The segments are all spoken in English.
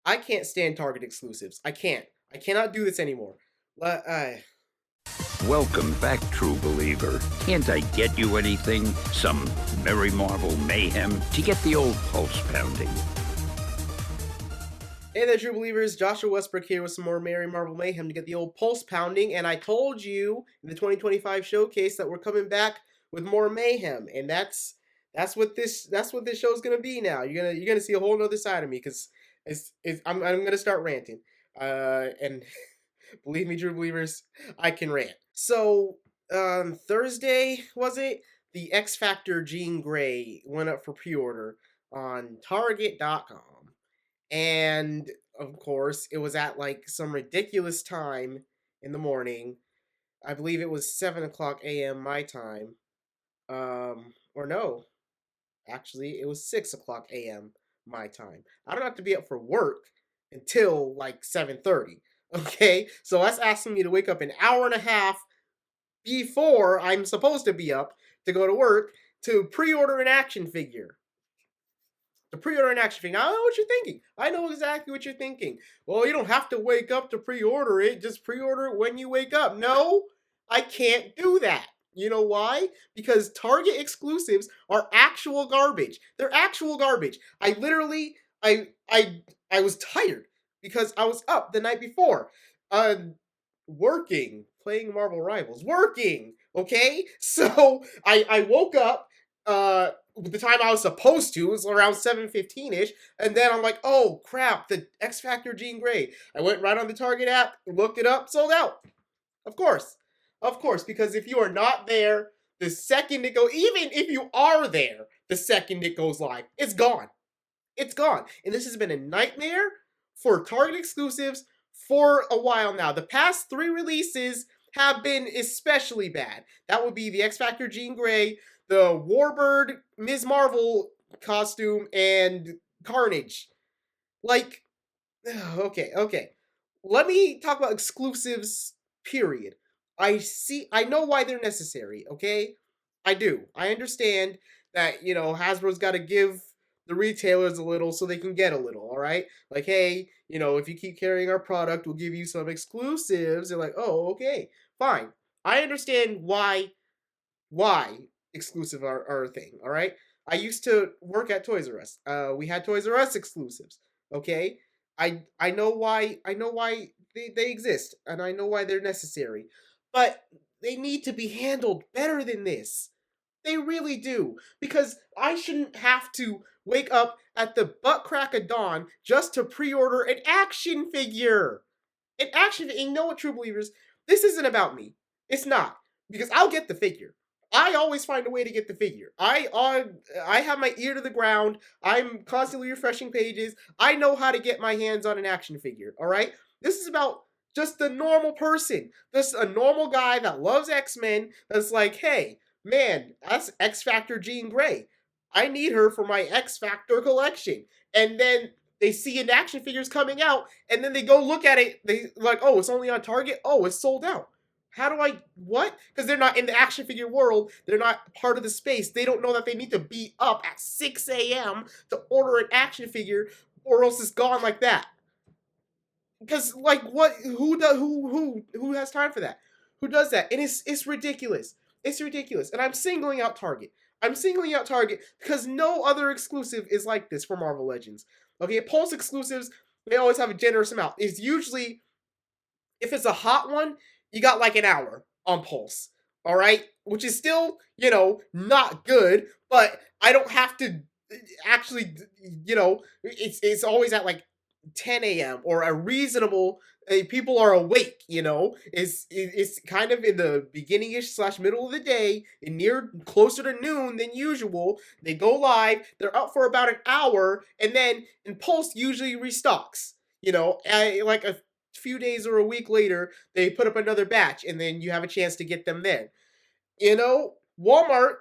I can't stand Target exclusives. I can't. I cannot do this anymore. Welcome back, true believer. Can't I get you anything? Some Merry Marvel mayhem to get the old pulse pounding? Hey there, true believers. Joshua Westbrook here with some more Merry Marvel Mayhem to get the old pulse pounding. And I told you in the 2025 showcase that we're coming back with more Mayhem, and that's what this show is gonna be now. You're gonna see a whole nother side of me because I'm gonna start ranting. And believe me, true believers, I can rant. So Thursday was it? The X Factor Jean Grey went up for pre-order on Target.com. And of course, it was at like some ridiculous time in the morning. I believe it was 7 o'clock a.m. my time. Or no, actually, it was 6 o'clock a.m. my time. I don't have to be up for work until like 7:30. Okay, so that's asking me to wake up an hour and a half before I'm supposed to be up to go to work to pre-order an action figure. To pre-order an action figure. Now, I know what you're thinking. I know exactly what you're thinking. Well, you don't have to wake up to pre-order it. Just pre-order it when you wake up. No, I can't do that. You know why? Because Target exclusives are actual garbage. They're actual garbage. I literally, I was tired because I was up the night before, uh, working, playing Marvel Rivals, working. Okay, so I woke up the time I was supposed to. It was around 7:15 ish, and then I'm like, oh crap, the X Factor Jean Grey. I went right on the Target app, looked it up, sold out. Of course, because if you are not there, the second it goes, even if you are there, the second it goes live, it's gone. It's gone, and this has been a nightmare for Target exclusives for a while now. The past three releases have been especially bad. That would be the X Factor Jean Grey, the Warbird Ms. Marvel costume, and Carnage. Like, okay. Let me talk about exclusives, period. I know why they're necessary, okay? I do. I understand that, Hasbro's got to give the retailers a little so they can get a little, all right? Like, hey, if you keep carrying our product, we'll give you some exclusives. They're like, oh, okay, fine. I understand why exclusive are a thing, all right? I used to work at Toys R Us. We had Toys R Us exclusives, okay? I know why they exist, and I know why they're necessary. But they need to be handled better than this. They really do. Because I shouldn't have to wake up at the butt crack of dawn just to pre-order an action figure. An action figure. You know what, true believers? This isn't about me. It's not. Because I'll get the figure. I always find a way to get the figure. I have my ear to the ground. I'm constantly refreshing pages. I know how to get my hands on an action figure. All right. This is about just the normal person, just a normal guy that loves X-Men. That's like, hey, man, that's X Factor Jean Grey. I need her for my X Factor collection. And then they see an action figures coming out, and then they go look at it. They like, oh, it's only on Target. Oh, it's sold out. How do I what? Because they're not in the action figure world. They're not part of the space. They don't know that they need to be up at 6 a.m. to order an action figure, or else it's gone like that. Because like what? Who has time for that? Who does that? And it's ridiculous. It's ridiculous. And I'm singling out Target. I'm singling out Target because no other exclusive is like this for Marvel Legends. Okay, Pulse exclusives, they always have a generous amount. It's usually, if it's a hot one, you got like an hour on Pulse. All right, which is still, not good, but I don't have to actually, it's always at like 10 a.m. or a reasonable. People are awake. It's kind of in the beginning-ish / middle of the day, and near closer to noon than usual. They go live. They're up for about an hour, and then Pulse usually restocks. Like a few days or a week later, they put up another batch, and then you have a chance to get them then. Walmart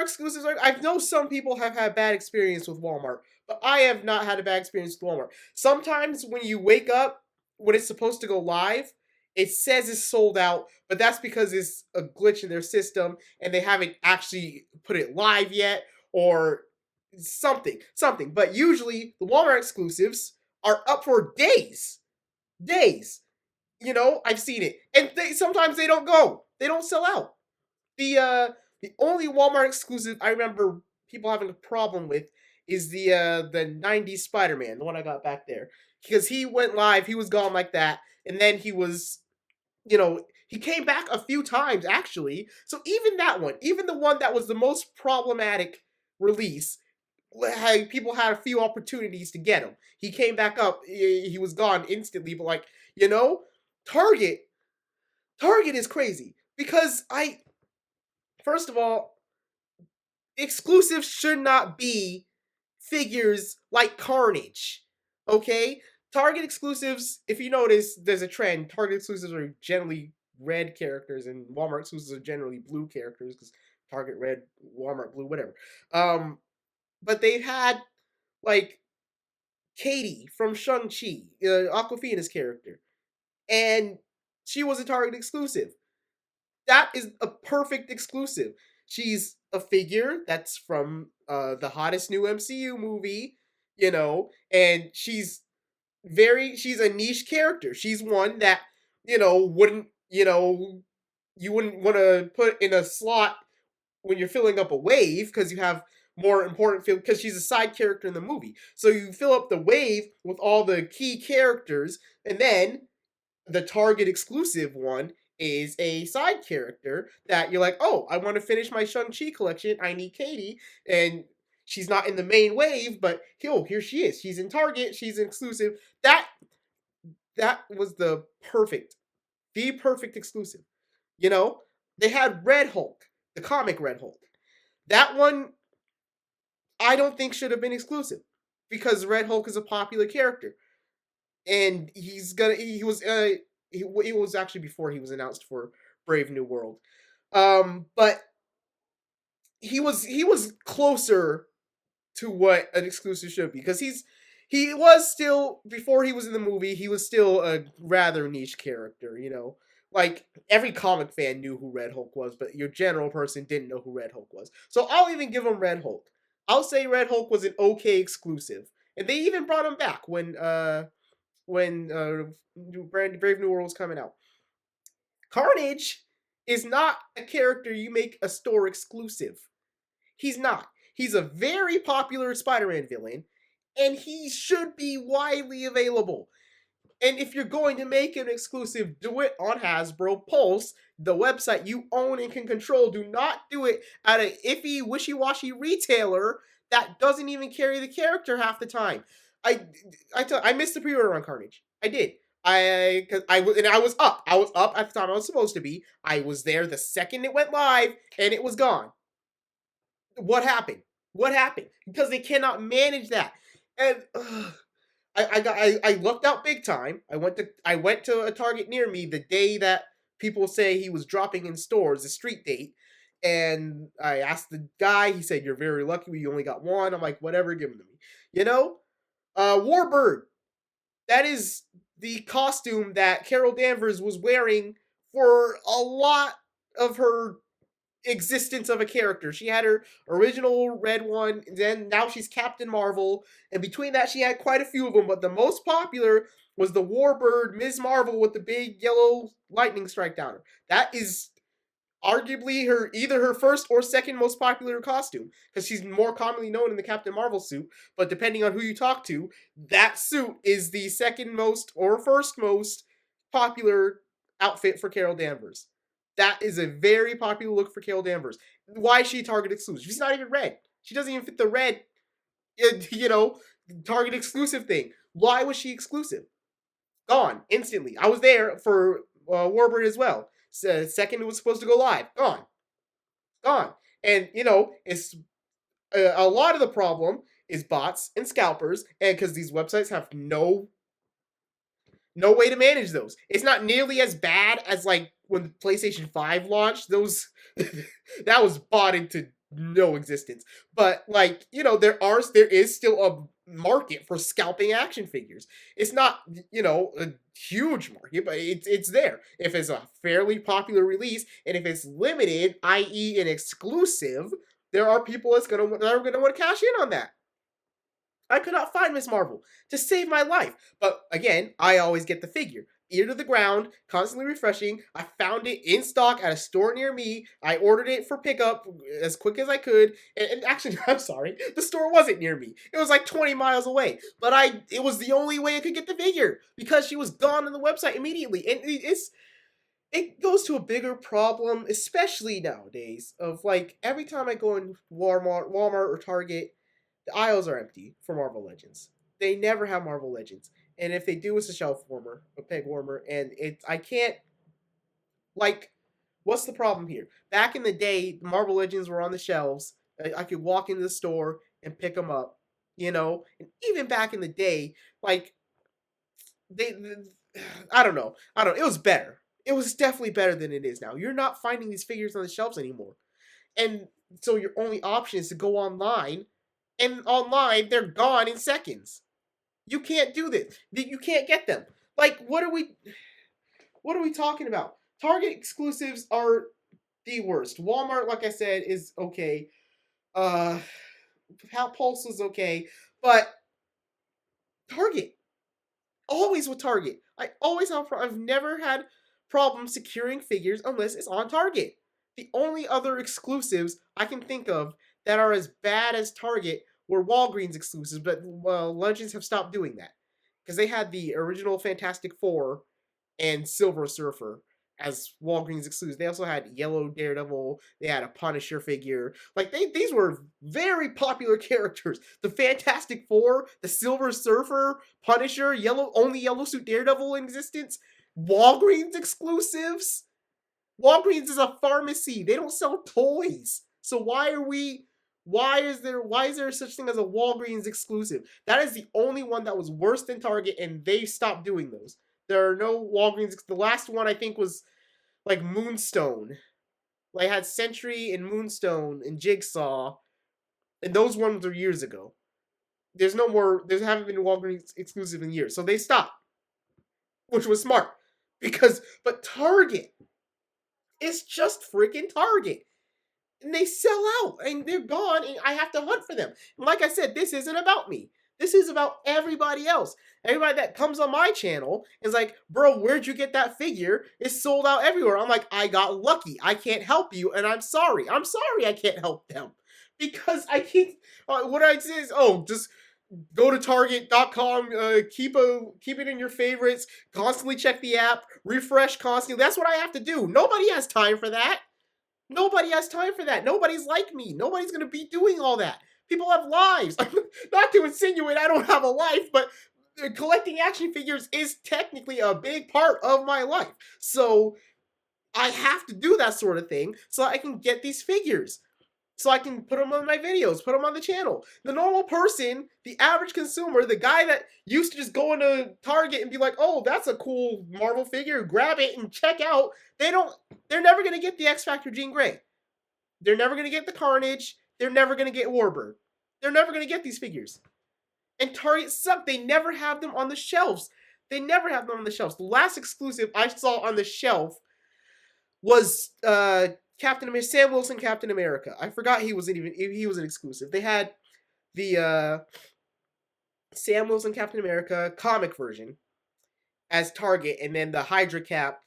exclusives I know some people have had bad experience with Walmart, but I have not had a bad experience with Walmart. Sometimes when you wake up when it's supposed to go live, it says it's sold out, but that's because it's a glitch in their system and they haven't actually put it live yet, or something. But usually the Walmart exclusives are up for days. Days. You know, I've seen it. And sometimes they don't go. They don't sell out. The only Walmart exclusive I remember people having a problem with is the 90s Spider-Man, the one I got back there. Because he went live, he was gone like that, and then he was, he came back a few times actually. So even that one, even the one that was the most problematic release, people had a few opportunities to get him. He came back up, he was gone instantly, but like, you know, Target Target is crazy because first of all, exclusives should not be figures like Carnage. Okay? Target exclusives, if you notice, there's a trend. Target exclusives are generally red characters, and Walmart exclusives are generally blue characters because Target red, Walmart blue, whatever. But they've had like Katie from Shang-Chi, Aquafina's character, and she was a Target exclusive. That is a perfect exclusive. She's a figure that's from the hottest new MCU movie, and she's a niche character. She's one that, you wouldn't want to put in a slot when you're filling up a wave because you have more important because she's a side character in the movie. So you fill up the wave with all the key characters, and then the Target exclusive one is a side character that you're like, oh, I want to finish my Shang-Chi collection. I need Katie. And she's not in the main wave, but here she is. She's in Target. She's an exclusive. That was the perfect exclusive. You know, they had Red Hulk, the comic Red Hulk. That one, I don't think should have been exclusive because Red Hulk is a popular character, and he was actually before he was announced for Brave New World. But he was closer to what an exclusive should be because he was still, before he was in the movie, he was still a rather niche character, Like every comic fan knew who Red Hulk was, but your general person didn't know who Red Hulk was. So I'll even give him Red Hulk. I'll say Red Hulk was an okay exclusive. And they even brought him back when Brave New World was coming out. Carnage is not a character you make a store exclusive. He's not. He's a very popular Spider-Man villain, and he should be widely available. And if you're going to make an exclusive, do it on Hasbro Pulse, the website you own and can control. Do not do it at an iffy, wishy-washy retailer that doesn't even carry the character half the time. I missed the pre-order on Carnage. I did. I was up. I was up at the time I was supposed to be. I was there the second it went live, and it was gone. What happened? What happened? Because they cannot manage that. And I lucked out big time. I went to a Target near me the day that people say he was dropping in stores, a street date. And I asked the guy, he said, "You're very lucky, we only got one." I'm like, whatever, give them to me. Warbird. That is the costume that Carol Danvers was wearing for a lot of her existence of a character. She had her original red one, then now she's Captain Marvel, and between that she had quite a few of them, but the most popular was the Warbird Ms. Marvel with the big yellow lightning strike down her. That is arguably either her first or second most popular costume, because she's more commonly known in the Captain Marvel suit, but depending on who you talk to, that suit is the second most or first most popular outfit for Carol Danvers. That is a very popular look for Carol Danvers. Why is she Target exclusive? She's not even red. She doesn't even fit the red, Target exclusive thing. Why was she exclusive? Gone instantly. I was there for Warbird as well. Second it was supposed to go live. Gone. And it's a lot of the problem is bots and scalpers, and because these websites have no way to manage those. It's not nearly as bad as like when the PlayStation 5 launched. Those that was bought into no existence. But there is still a market for scalping action figures. It's not, a huge market, but it's there. If it's a fairly popular release and if it's limited, i.e. an exclusive, there are people that are gonna want to cash in on that. I could not find Miss Marvel to save my life. But again, I always get the figure. Ear to the ground, constantly refreshing. I found it in stock at a store near me. I ordered it for pickup as quick as I could. And actually, I'm sorry, the store wasn't near me. It was like 20 miles away. But it was the only way I could get the figure because she was gone on the website immediately. And it goes to a bigger problem, especially nowadays, of like every time I go in Walmart or Target, the aisles are empty for Marvel Legends. They never have Marvel Legends. And if they do, it's a shelf warmer, a peg warmer, and I can't like what's the problem here? Back in the day, the Marvel Legends were on the shelves. I could walk into the store and pick them up, you know? And even back in the day, like they I don't know. It was better. It was definitely better than it is now. You're not finding these figures on the shelves anymore. And so your only option is to go online, and online they're gone in seconds. You can't do this. You can't get them. Like what are we talking about? Target exclusives are the worst. Walmart, like I said, is okay. Uh Pulse is okay, but Target, always with Target. I always have. I've never had problems securing figures unless it's on Target. The only other exclusives I can think of that are as bad as Target were Walgreens exclusives, but well, Legends have stopped doing that because they had the original Fantastic Four and Silver Surfer as Walgreens exclusives. They also had Yellow Daredevil. They had a Punisher figure. Like these were very popular characters. The Fantastic Four, the Silver Surfer, Punisher, Yellow Suit Daredevil in existence. Walgreens exclusives. Walgreens is a pharmacy. They don't sell toys. So why is there such thing as a Walgreens exclusive? That is the only one that was worse than Target, and they stopped doing those. There are no Walgreens. The last one I think was like Moonstone. Like had Sentry and Moonstone and Jigsaw, and those ones were years ago. There's no more. There haven't been Walgreens exclusive in years, so they stopped, which was smart but Target, it's just freaking Target. And they sell out and they're gone and I have to hunt for them. And like I said, this isn't about me. This is about everybody else. Everybody that comes on my channel is like, bro, where'd you get that figure? It's sold out everywhere. I'm like, I got lucky. I can't help you and I'm sorry. I'm sorry I can't help them. Because I can't, what I say is, just go to target.com, keep it in your favorites, constantly check the app, refresh constantly. That's what I have to do. Nobody has time for that. Nobody has time for that. Nobody's like me. Nobody's going to be doing all that. People have lives. Not to insinuate I don't have a life, but collecting action figures is technically a big part of my life. So I have to do that sort of thing so I can get these figures. So I can put them on my videos, put them on the channel. The normal person, the average consumer, the guy that used to just go into Target and be like, oh, that's a cool Marvel figure, grab it and check out. They're never going to get the X Factor Jean Grey. They're never going to get the Carnage. They're never going to get Warbird. They're never going to get these figures. And Target suck. They never have them on the shelves. They never have them on the shelves. The last exclusive I saw on the shelf was Sam Wilson Captain America. I forgot he was an exclusive. They had the Sam Wilson Captain America comic version as Target, and then the Hydra Cap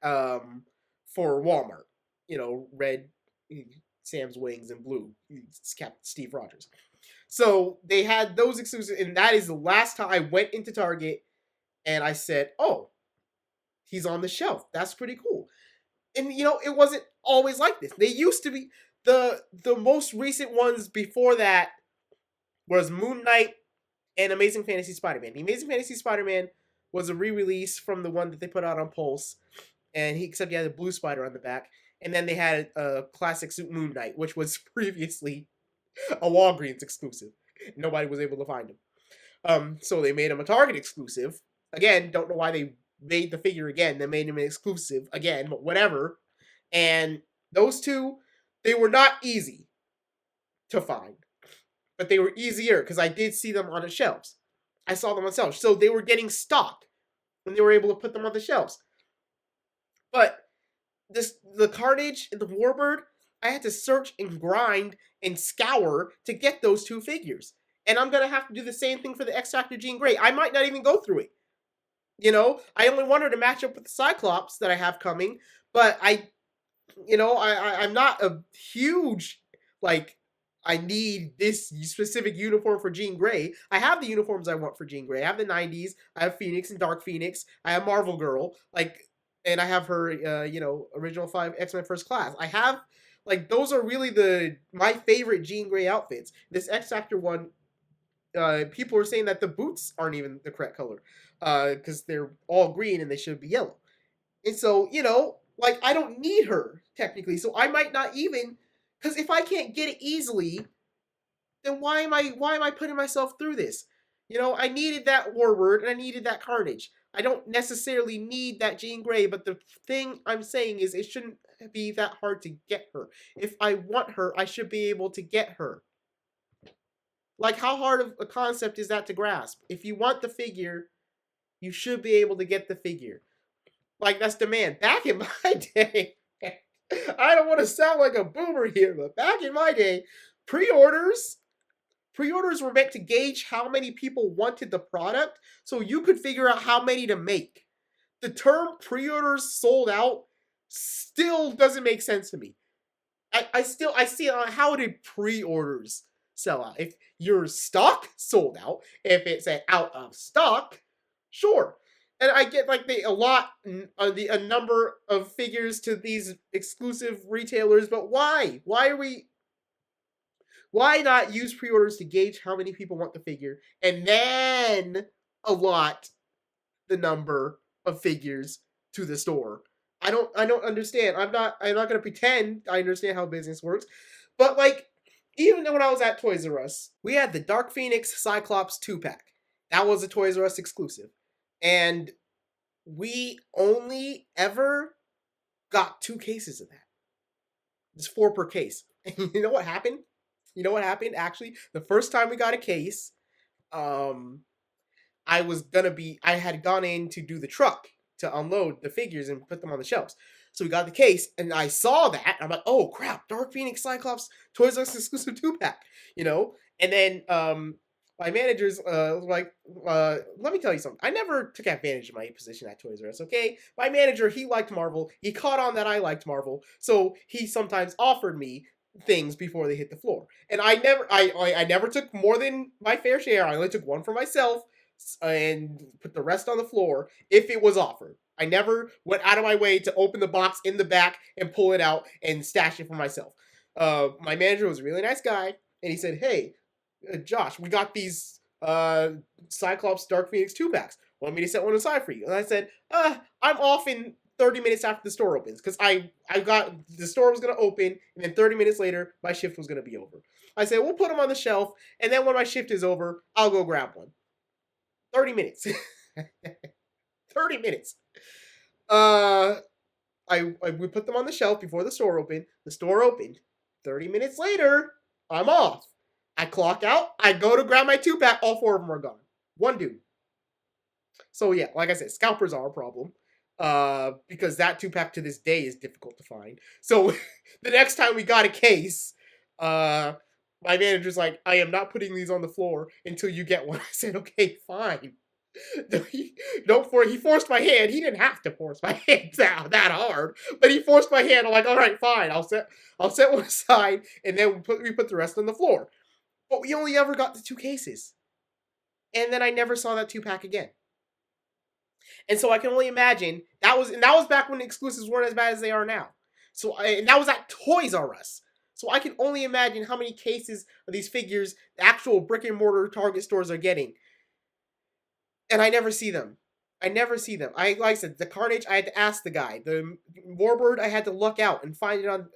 for Walmart. You know, red Sam's wings and blue Captain Steve Rogers. So they had those exclusives, and that is the last time I went into Target and I said, "Oh, he's on the shelf. That's pretty cool." And it wasn't always like this. They used to be the most recent ones before that was Moon Knight and Amazing Fantasy Spider-Man. The Amazing Fantasy Spider-Man was a re-release from the one that they put out on Pulse, and except he had a blue spider on the back. And then they had a classic suit Moon Knight, which was previously a Walgreens exclusive. Nobody was able to find him. So they made him a Target exclusive. Again, don't know why they made the figure again. They made him an exclusive again, but whatever. And those two, they were not easy to find. But they were easier because I did see them on the shelves. I saw them on shelves. So they were getting stocked when they were able to put them on the shelves. But the Carnage and the Warbird, I had to search and grind and scour to get those two figures. And I'm gonna have to do the same thing for the X Factor Jean Grey. I might not even go through it. I only want her to match up with the Cyclops that I have coming, but I'm not a huge like I need this specific uniform for Jean Grey. I have the uniforms I want for Jean Grey. I have the 90s. I have Phoenix and Dark Phoenix. I have Marvel Girl. And I have her, original 5 X-Men First Class. I have, those are really my favorite Jean Grey outfits. This X Factor one, people are saying that the boots aren't even the correct color, because they're all green and they should be yellow. And so, I don't need her technically. So I might not even, because if I can't get it easily, then why am I putting myself through this? I needed that Warbird and I needed that Carnage. I don't necessarily need that Jean Grey, but the thing I'm saying is it shouldn't be that hard to get her. If I want her, I should be able to get her. How hard of a concept is that to grasp? If you want the figure, you should be able to get the figure. That's demand. Back in my day, I don't want to sound like a boomer here, but back in my day, pre-orders were meant to gauge how many people wanted the product so you could figure out how many to make. The term pre-orders sold out still doesn't make sense to me. I see how did pre-orders sell out? If your stock sold out, if it's out of stock, sure. And I get a number of figures to these exclusive retailers, but why? Why not use pre-orders to gauge how many people want the figure and then allot the number of figures to the store? I don't understand. I'm not going to pretend I understand how business works. But even when I was at Toys R Us, we had the Dark Phoenix Cyclops 2-pack. That was a Toys R Us exclusive. And we only ever got 2 cases of that. It's 4 per case. And you know what happened? Actually, the first time we got a case, I had gone in to do the truck to unload the figures and put them on the shelves. So we got the case, and I saw that. I'm like, oh crap, Dark Phoenix Cyclops Toys R Us exclusive 2-pack, And then my managers let me tell you something. I never took advantage of my position at Toys R Us, okay? My manager, he liked Marvel. He caught on that I liked Marvel, so he sometimes offered me things before they hit the floor. And I never took more than my fair share. I only took one for myself and put the rest on the floor if it was offered. I never went out of my way to open the box in the back and pull it out and stash it for myself. My manager was a really nice guy, and he said, hey, Josh, we got these Cyclops Dark Phoenix 2-packs. Want me to set one aside for you? And I said, I'm off in 30 minutes after the store opens, because I got the store was going to open, and then 30 minutes later, my shift was going to be over. I said, we'll put them on the shelf, and then when my shift is over, I'll go grab one. 30 minutes. 30 minutes. We put them on the shelf before the store opened. The store opened. 30 minutes later, I'm off. I clock out. I go to grab my 2-pack. All 4 of them are gone. One dude. So yeah, like I said, scalpers are a problem. Because that 2-pack to this day is difficult to find. So the next time we got a case, my manager's like, I am not putting these on the floor until you get one. I said, okay, fine. He forced my hand. He didn't have to force my hand that hard, but he forced my hand. I'm like, all right, fine. I'll set one aside, and then we put the rest on the floor. But we only ever got the 2 cases, and then I never saw that 2-pack again. And so I can only imagine that was back when the exclusives weren't as bad as they are now. And that was at Toys R Us. So I can only imagine how many cases of these figures the actual brick and mortar Target stores are getting. And I never see them. Like I said, the Carnage, I had to ask the guy. The Warbird, I had to look out and find it on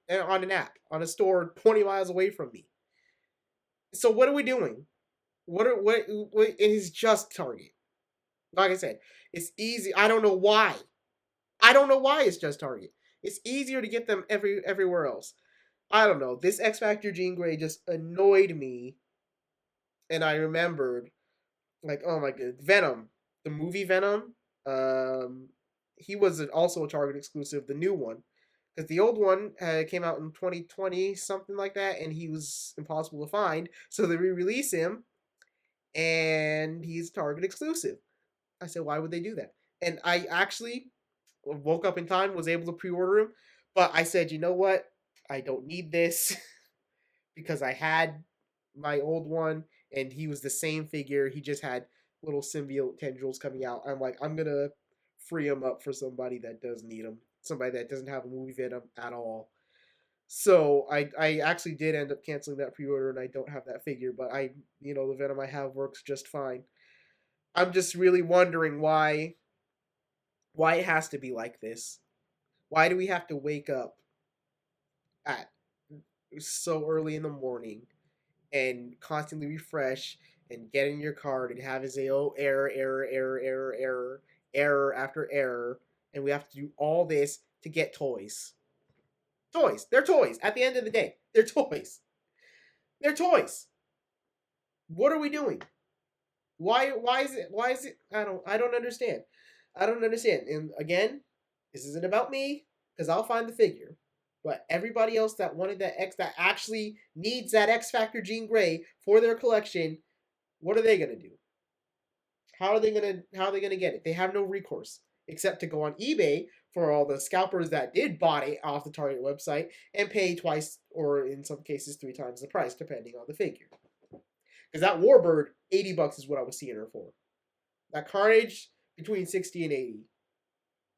an app, on a store 20 miles away from me. So what are we doing? It is just Target. Like I said, it's easy. I don't know why. It's just Target. It's easier to get them everywhere else. I don't know. This X Factor Jean Grey just annoyed me. And I remembered, oh my god, Venom. The movie Venom. He was also a Target exclusive, the new one. because the old one came out in 2020, something like that, and he was impossible to find. So they re-release him, and he's Target exclusive. I said, why would they do that? And I actually woke up in time, was able to pre-order him, but I said, you know what? I don't need this because I had my old one, and he was the same figure. He just had little symbiote tendrils coming out. I'm like, I'm gonna free him up for somebody that does need him, somebody that doesn't have a movie Venom at all. So I actually did end up canceling that pre-order, and I don't have that figure. But the Venom I have works just fine. I'm just really wondering why it has to be like this. Why do we have to wake up at so early in the morning and constantly refresh and get in your card and have it say, oh, error after error, and we have to do all this to get toys. Toys. They're toys. At the end of the day, they're toys. They're toys. What are we doing? Why is it I don't understand. I don't understand. And again, this isn't about me, because I'll find the figure. But everybody else that wanted that actually needs that X Factor Jean Grey for their collection, what are they gonna do? How are they gonna get it? They have no recourse except to go on eBay for all the scalpers that did bought it off the Target website and pay twice, or in some cases 3 times the price, depending on the figure. Because that Warbird, $80 is what I was seeing her for. That Carnage, between 60 and 80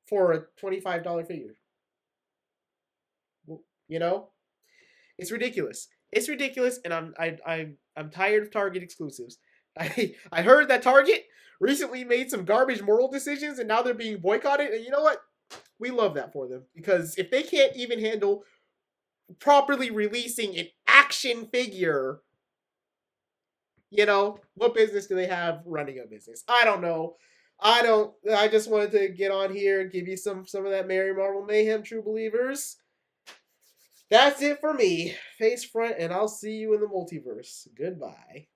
for a $25 figure. You know, it's ridiculous. It's ridiculous, and I'm tired of Target exclusives. I heard that Target recently made some garbage moral decisions, and now they're being boycotted. And you know what? We love that for them, because if they can't even handle properly releasing an action figure, what business do they have running a business? I don't know. I just wanted to get on here and give you some of that Mary Marvel Mayhem, true believers. That's it for me. Face front, and I'll see you in the multiverse. Goodbye.